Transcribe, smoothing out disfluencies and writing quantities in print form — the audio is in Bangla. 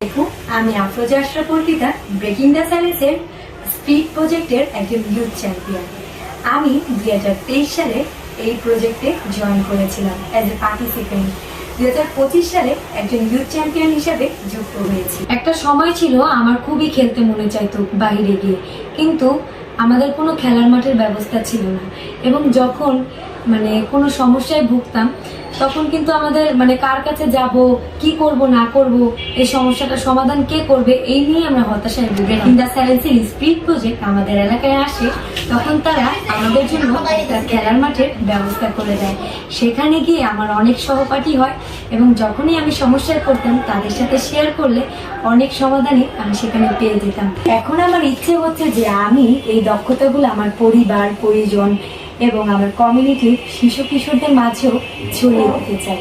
দেখুন, আমি আফরোজা আশরাফ অর্পিতা ব্রেকিং দ্য সাইলেন্সের স্পিড প্রজেক্টের একজন ইউথ চ্যাম্পিয়ন। আমি 2023 সালে এই প্রজেক্টে জয়েন করেছিলাম অ্যাজ এ পার্টিসিপেন্ট। 2025 সালে একজন ইউথ চ্যাম্পিয়ন হিসেবে যুক্ত হয়েছি। একটা সময় ছিল আমার খুবই খেলতে মনে চাইতো বাইরে গিয়ে, কিন্তু আমাদের কোনো খেলার মাঠের ব্যবস্থা ছিল না। এবং যখন কোনো সমস্যায় ভুগতাম, তখন কিন্তু আমাদের কার কাছে যাব, কি করব না করব, এই সমস্যাটার সমাধান কে করবে, এই নিয়ে আমরা হতাশায় ভুগলাম। ইন দ্য সাইলেন্সের স্পিড প্রজেক্ট আমাদের এলাকায় আসে, তখন তারা আমাদের জন্য একটা খেলার মাঠের ব্যবস্থা করে দেয়। সেখানে গিয়ে আমার অনেক সহপাঠী হয় এবং যখনই আমি সমস্যায় পড়তাম তাদের সাথে শেয়ার করলে অনেক সমাধানই আমি সেখানে পেয়ে যেতাম। এখন আমার ইচ্ছে হচ্ছে যে আমি এই দক্ষতাগুলো আমার পরিবার, পরিজন এবং আমার কমিউনিটির শিশু কিশোরদের মাঝেও ছড়িয়ে দিতে চাই।